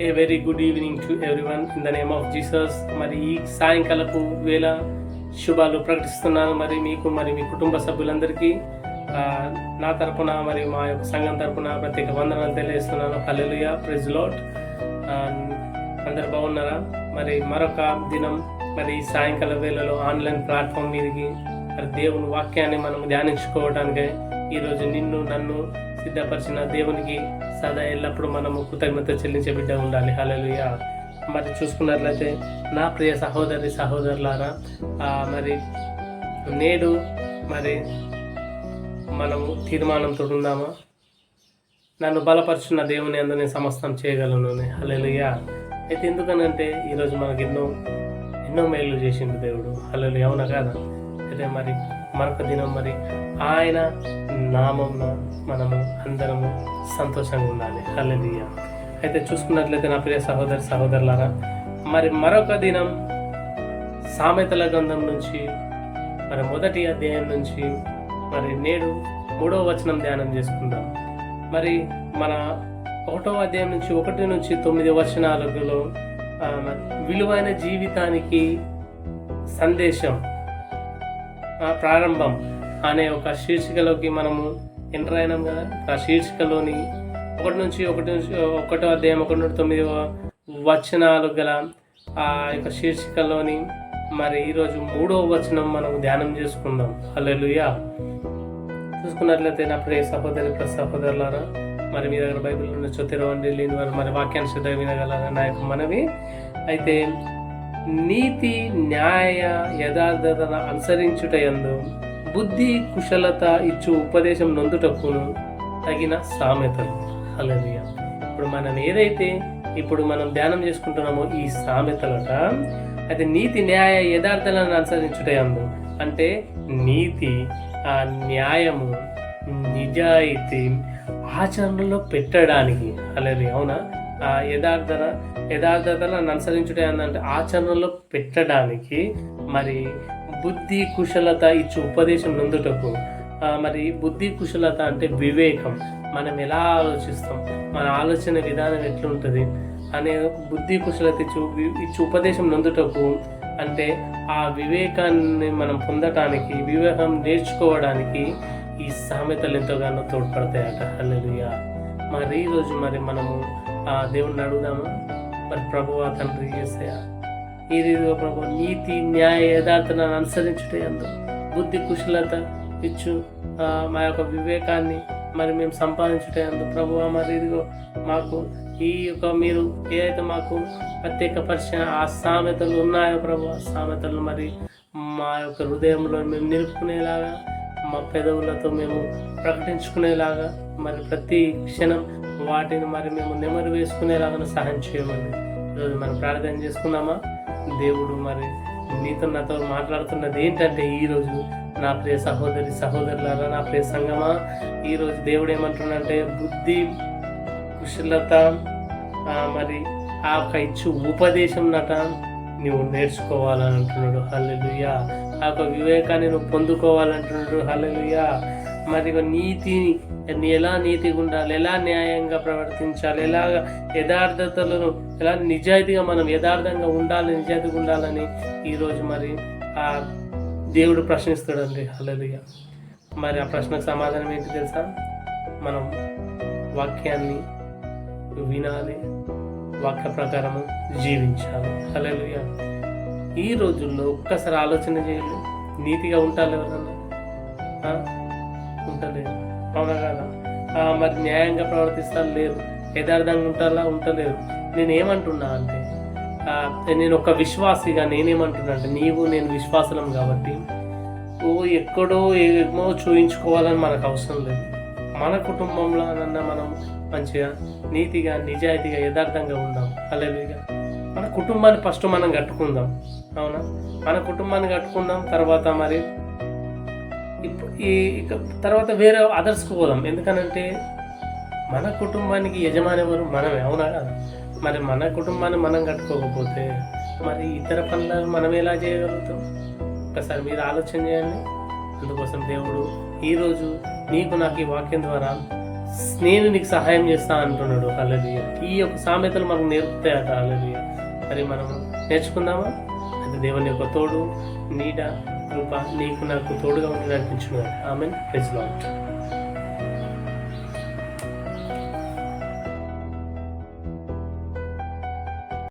A very good evening to everyone in the name of Jesus. మరి ఈ సాయంకాలపు వేళ శుభాలు ప్రకటిస్తున్నాను మరి మీకు మరి మీ కుటుంబ సభ్యులందరికీ నా తరపున మరి మా యొక్క సంఘం తరపున ప్రత్యేక వందనాలు తెలియజేస్తున్నాను. హల్లెలూయా, ప్రైజ్ లార్డ్. అందరు బాగున్నారా? మరి మరొక దినం మరి సాయంకాల వేళలో ఆన్లైన్ ప్లాట్ఫామ్ మీదకి మరి దేవుని వాక్యాన్ని మనం ధ్యానించుకోవడానికి ఈరోజు నిన్ను నన్ను సిద్ధపరిచిన దేవునికి సదా ఎల్లప్పుడూ మనము కృతజ్ఞత చెల్లించే బిడ్డ ఉండాలి. హల్లెలూయా. మరి చూసుకున్నట్లయితే నా ప్రియ సహోదరి సహోదరులారా, మరి నేడు మరి మనము తీర్మానంతో ఉందామా? నన్ను బలపరుచున్న దేవుని అందు నేను సమస్తం చేయగలను. హల్లెలూయా. అయితే ఎందుకనంటే ఈరోజు మనకు ఎన్నో మేలు చేసిండు దేవుడు. హల్లెలూయా, అవునా కాదా? అయితే మరి మరొక దినం మరి ఆయన నామంలో మనము అందరము సంతోషంగా ఉండాలి. హల్లెలూయా. అయితే చూసుకున్నట్లయితే నా ప్రియ సహోదరి సహోదరులారా, మరి మరొక దినం సామెతల గ్రంథం నుంచి మరి 1వ అధ్యాయం నుంచి మరి నేడు 3వ వచనం ధ్యానం చేసుకుందాం. మరి మన 1వ అధ్యాయం నుంచి 1 నుంచి 9 వచనాలలో విలువైన జీవితానికి సందేశం ప్రారంభం అనే ఒక శీర్షికలోకి మనము ఎంటర్ అయినాం కదా. ఆ శీర్షికలోని 1వ అధ్యాయం 1 నుండి 9 వచనాలు గల ఆ యొక్క శీర్షికలోని మరి ఈరోజు 3వ వచనం మనం ధ్యానం చేసుకుందాం. హల్లెలూయా. చూసుకున్నట్లయితే నా ప్రియ సహోదరి సహోదరులారా, మరి మీ దగ్గర బైబిల్ ఉండొచ్చు, తెరవండి, లేని వారు మరి వాక్యాన్ని శ్రద్ధ వినగలరా నా యొక్క మనవి. అయితే నీతి న్యాయ యథార్థతను అనుసరించుటయందు బుద్ధి కుశలత ఇచ్చు ఉపదేశం నొందుటకును తగిన సామెతలు. హల్లెలూయా. ఇప్పుడు మనం ఏదైతే ఇప్పుడు మనం ధ్యానం చేసుకుంటున్నామో ఈ సామెతలట, అయితే నీతి న్యాయ యథార్థలను అనుసరించుటయందు అంటే నీతి, న్యాయము, నిజాయితీ ఆచరణలో పెట్టడానికి. హల్లెలూయా, అవునా? యథార్థతలను అనుసరించుట అంటే ఆచరణలో పెట్టడానికి, మరి బుద్ధి కుశలత ఇచ్చు ఉపదేశం నొందుటకు. మరి బుద్ధి కుశలత అంటే వివేకం, మనం ఎలా ఆలోచిస్తాం, మన ఆలోచన విధానం ఎట్లుంటుంది అనే బుద్ధి కుశలత ఇచ్చు ఉపదేశం నొందుటకు అంటే ఆ వివేకాన్ని మనం పొందటానికి, వివేకం నేర్చుకోవడానికి ఈ సామెతలు ఎంతగానో తోడ్పడతాయట. హల్లెలూయా. మరి ఈరోజు మరి మనము దేవుణ్ణి అడుగుదామా? మరి ప్రభువా తండ్రి యేసయ్యా, ఈ రీతిగా ప్రభు నీతి న్యాయ యథార్థతను అనుసరించుటే అందు బుద్ధి కుశలత ఇచ్చు మా యొక్క వివేకాన్ని మరి మేము సంపాదించుటే అందు ప్రభువా, మరి ఇదిగో మాకు ఈ యొక్క మీరు ఏదైతే మాకు ప్రత్యేక పరిచయ ఆ సామెతలు ఉన్నాయో ప్రభు, ఆ సామెతలను మరి మా యొక్క హృదయంలో మేము నిలుపుకునేలాగా, మా పెదవులతో మేము ప్రకటించుకునేలాగా, మరి ప్రతి క్షణం వాటిని మరి మేము నెమరు వేసుకునేలాగా సహాయం చేయమని ఈరోజు మనం ప్రార్థన చేసుకున్నామా? దేవుడు మరి నీతో నాతో మాట్లాడుతున్నది ఏంటంటే, ఈరోజు నా ప్రియ సహోదరి సహోదరులారా, నా ప్రియ సంగమా, ఈరోజు దేవుడు ఏమంటున్నాడంటే బుద్ధి కుశలత మరి ఆ యొక్క ఇచ్చు ఉపదేశం నట నువ్వు నేర్చుకోవాలని అంటున్నాడు. హల్లెలూయా. ఆ యొక్క వివేకాన్ని నువ్వు పొందుకోవాలంటున్నాడు. హల్లెలూయా. మరి నీతి ఎలా నీతిగా ఉండాలి, ఎలా న్యాయంగా ప్రవర్తించాలి, ఎలా యథార్థతలను ఎలా నిజాయితీగా మనం యథార్థంగా ఉండాలి, నిజాయితీగా ఉండాలని ఈరోజు మరి ఆ దేవుడు ప్రశ్నిస్తాడండి. హల్లెలూయా. మరి ఆ ప్రశ్నకు సమాధానం ఏంటి తెలుసా? మనం వాక్యాన్ని వినాలి, వాక్య ప్రకారము జీవించాలి. హల్లెలూయా. ఈ రోజుల్లో ఒక్కసారి ఆలోచన చేయాలి, నీతిగా ఉంటారు ఎవరన్నా? ఉంటలేదు, అవునా కదా? మరి న్యాయంగా ప్రవర్తిస్తారు, లేరు. యథార్థంగా ఉంటారా? ఉంటలేరు. నేనేమంటున్నా అంటే, నేను ఒక విశ్వాసిగా నేనేమంటున్నా అంటే, నేను విశ్వాసం కాబట్టి ఎక్కడో ఏమో చూయించుకోవాలని మనకు అవసరం లేదు. మన కుటుంబంలో మనం మంచిగా నీతిగా నిజాయితీగా యథార్థంగా ఉందాం. హల్లెలూయా. మన కుటుంబాన్ని ఫస్ట్ మనం కట్టుకుందాం, అవునా? మన కుటుంబాన్ని కట్టుకుందాం, తర్వాత మరి తర్వాత వేరే అదర్స్కి పోదాం. ఎందుకనంటే మన కుటుంబానికి యజమాని ఎవరు? మనమే, అవునా కదా? మరి మన కుటుంబాన్ని మనం కట్టుకోకపోతే మరి ఇతర పనులు మనం ఎలా చేయగలుగుతాం? ఒకసారి మీరు ఆలోచన చేయండి. అందుకోసం దేవుడు ఈరోజు నీకు నాకు ఈ వాక్యం ద్వారా నేను నీకు సహాయం చేస్తా అంటున్నాడు. హల్లెలూయా. ఈ యొక్క సామెతలు మనకు నేర్పుతాయట. హల్లెలూయా. మరి మనం నేర్చుకుందామా? అది దేవుని యొక్క తోడు, నీడ, కృప నీకు నాకు తోడుగా ఉండి నడిపించున్నాడు. ఆమేన్. Praise lord.